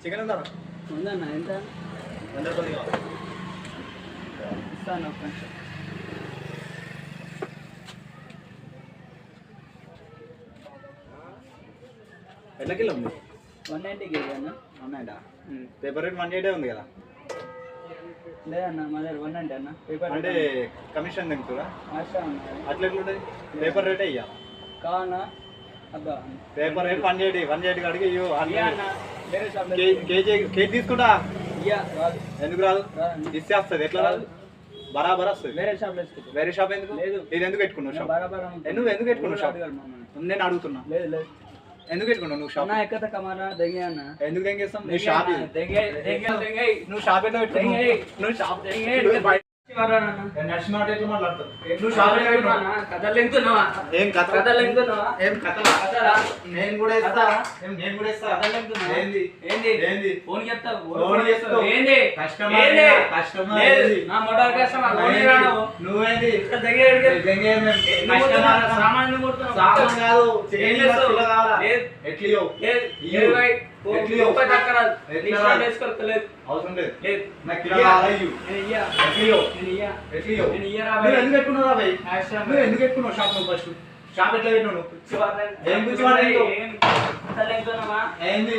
Chicken ఉందా? ఉందన్న ఎంత 100 రూపాయలు కావాలి. ఇస్తాను కొంచెం. ఎట్లా కిలో ఉంది? 190 కేజీ అన్న. 190. పేపర్ రేట్ 180 ఉంది కదా? లేదన్న మా దగ్గర 190 అన్న. పేపర్ అంటే కమిషన్ తింటురా? ఆశా అన్న. అట్లా ఎట్లుంటుంది? పేపర్ రేటే ఇయ్యాలి. కావాలన్నా అబ్బా పేపర్ రేట్ 180 కాడికి ఇయ్యో అన్న. వేరే షాప్ కేజీ తీసుకుంటా. రాదు. ఎందుకు రాదు? ఇస్తే వస్తుంది. ఎట్లా రాదు? బరాబర్ వస్తుంది. వేరే షాప్ వేసుకుంటా. వేరే షాప్ ఎందుకు లేదు? ఇది ఎందుకు పెట్టుకున్నావు షాప్? బరాబర్ నువ్వు ఎందుకు పెట్టుకున్నావు షాప్? నేను అడుగుతున్నా. లేదు లేదు ఎందుకు పెట్టుకున్నావు నువ్వు షాప్? అన్న ఎక్కడ కమానా దెంగే అన్న. ఎందుకు దెంగేస్తాం? నీ షాప్ దెంగే దెంగే దెంగే. నువ్వు షాప్ ఎట్లా పెట్టుకున్నావు? నువ్వు షాప్ దెంగే నచ్చినట్టు ఎట్లా మాట్లాడతావు? నువ్వు షాప్ ఎట్లా పెట్టుకున్నావు? కథలు ఎంకున్నావా? ఏం కథ? కథలు ఎంకున్నావా? ఏం కథలా? నేను కూడా ఇస్తా. నేను కూడా ఇస్తా. కథలు ఎంకున్నావా? ఏంది ఏంది ఏంది? ఫోన్ చెప్తావు. ఫోన్ చేస్తావు. ఏంది కస్టమర్ ఏంది? కస్టమర్ లేదు. ఏంది? నా మోటార్ కస్టమర్ ఫోన్ రాను. నువ్వేంది? దెంగే దెంగే కస్టమర్ సామాన్లు కొడుతున్నావు. సామాన్ కాదు. ఏం చికెన్ చేస్తావు? కిలో కావాలా? లేదు. ఎట్లియో లేదు. ఇయ్యో. లేదు భాయ్. ఎట్లియో? రూపాయి దక్కరాదు. ఎట్లా నీ షాప్ వేసుకోలేదు. అవసరం లేదు. లేదు. నాకు కిలో కావాలా? ఇయ్యు. నేను ఇయ్యా. ఎట్లియో నేను ఇయ్యా. ఎట్లియో నేను ఇయ్యరా నువ్వు భాయ్. ఎందుకు పెట్టుకున్నావు రా భయ్? ఆశ్రమం. నువ్వు ఎందుకు పెట్టుకున్నావు షాప్ నువ్వు ఫస్ట్? షాప్ ఎట్లా పెట్టినావు నువ్వు? ఏం పిచ్చి పిచ్చివాడు? ఏం కథలు ఎంకున్నావా? ఏంది?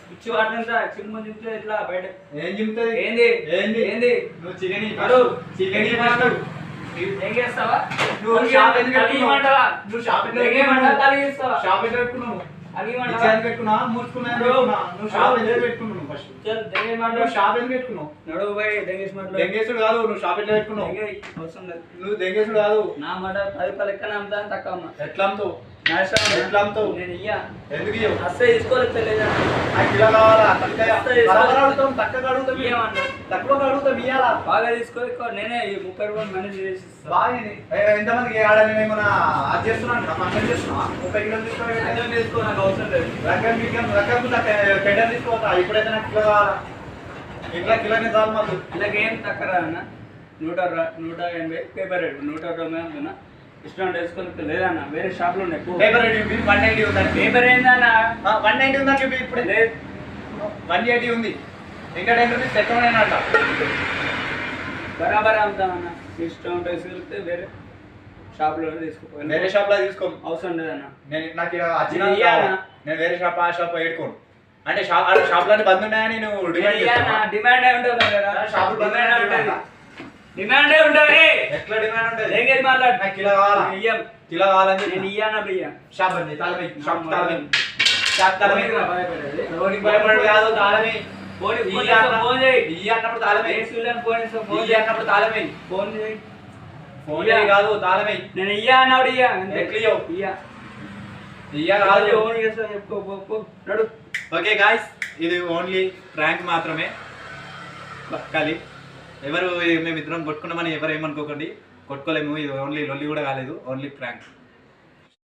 పిచ్చి వాటినంతా చిమ్మ తింటే ఎట్లా బయట ఏం చెప్తుంది? ఏంది ఏంది? ఏంది నువ్వు చికెన్ అడు. Chicken first. ఏం చేస్తావా? నువ్వు షాప్ ఎందుకు పెట్టుకున్నావు? అడిగిమంటావా? నువ్వు షాప్ ఎట్లా ఏమంటా పెట్టుకున్నావు? కలిగిస్తావా? షాప్ ఎట్లా పెట్టుకున్నావు? అడిగిమంటావా? ఇచ్చేందుకు పెట్టుకున్నావా? మూసుకున్నాను పెట్టుకున్నావా? నువ్వు షాప్ ఎందుకు పెట్టుకున్నావు నువ్వు ఫస్ట్? చల్ దెంగే నువ్వు మాట్లాడు. షాప్ ఎందుకు పెట్టుకున్నావు? నడువు భాయ్ దెంగేసి మాట్లాడు. దెంగేసుడు కాదు. నువ్వు షాప్ ఎట్లా పెట్టుకున్నావు? దెంగే అవసరం లేదు. నువ్వు దెంగేసుడు కాదు. నా మాట 10 రూపాయలు ఎక్కడ అమ్ముతాను తక్కువ అమ్మ. ఎట్లా అమ్ముతావు? నా ఇష్టం. ఎట్లా అమ్ముతావు? నేను ఇయ్యా. ఎందుకు ఇవ్వవు? అస్సలు తీసుకోలేదు తెలియదా? నాకు కిలో కావాలా? తక్కువ అస్సలు బరాబర్ అడుగుతాం. తక్కువ అడుగుతాం. ఇయ్యమన్నా. తక్కువ అడుగుతాం. ఇయ్యాలా? బాగా తీసుకో ఎక్కువ. నేనే ఈ 30 రూపాయలు మేనేజ్ చేసి ఇస్తాను. బాగుంది. ఎంతమందికి ఆడని ఏమన్నా అది చేస్తున్నాను ఫంక్షన్ చేస్తున్నా 30 కిలోలు తీసుకోవాలి. అర్థం చేసుకో నాకు అవసరం లేదు. రకం పెండలు తీసుకోవద్దా? ఇప్పుడైతే నాకు కిలో కావాలా? ఇట్లా కిలోనే చాలు మాకు. ఇలాగేం తక్కువ రాదన్న. 180 పేపర్ రేట్ 120 అమ్ముతున్నా. ఇష్టం వేసుకొని లేదన్న. వేరే షాప్లో ఉన్నాయి. పేపర్ రేట్ చూపి 190 ఉందండి. పేపర్ ఏందన్న? 190 ఉందని చూపి. ఇప్పుడు లేదు. 180 ఉంది. ఇంకా 10 రూపీస్ ఎక్కువనేనంట. బరాబర్ అమ్ముతామన్న. ఇష్టం వేసుకెళ్తే వేరే షాప్లో తీసుకుపోయి వేరే షాప్ లో తీసుకో. అవసరం లేదన్న. నేను నాకు వచ్చిన నేను ఇయ్యానా? నేను వేరే షాప్ ఆ షాప్ ఏడుకోను. అంటే షాప్ లోనే బంద్ ఉన్నాయని నువ్వు డిమాండ్ చేస్తావా? డిమాండ్ ఉంటుంది కదా. షాపులు బంద్ డిమాండ్ ఉంటుంది. ఉంటాయి. డిమాండే ఉంటుంది. ఎట్లా డిమాండ్ ఉంటుంది? ఏం మాట్లాడు. నాకు కిలో కావాలా? ఇయ్యం. కిలో కావాలని చెప్పి నేను ఇయ్యానా బియ్యం. షాప్ బంద్ చేయి. తాళమై షాప్ తాళమై. షాప్ తాళమై. భయపడేది. రోడ్డుకి భయపడదు కాదు. తాళమై. ఫోన్ ఇయ్యి అన్న- ఫోన్ చేయి. ఇయ్యి అన్నప్పుడు తాళమై. ఫోన్ చేస్తా. ఫోన్ ఇయ్యి అన్నప్పుడు తాళమై. ఫోన్ చేయి. ఫోన్ చేయి కాదు. తాళమై. నేను ఇయ్యా అన్నాడు. ఇయ్యా ఎట్లా ఇయ్యవు? ఇయ్యా. ఇయ్య కాదు. ఫోన్ చేస్తా చెప్పుకో. నడు. ఓకే గాయ్స్, ఇది ఓన్లీ ప్రాంక్ మాత్రమే. కానీ ఎవరు మేమిద్దరం కొట్టుకున్నామని ఎవరు ఏమనుకోకండి. కొట్టుకోలేము. ఇది ఓన్లీ లొల్లి కూడా కాలేదు. Only prank.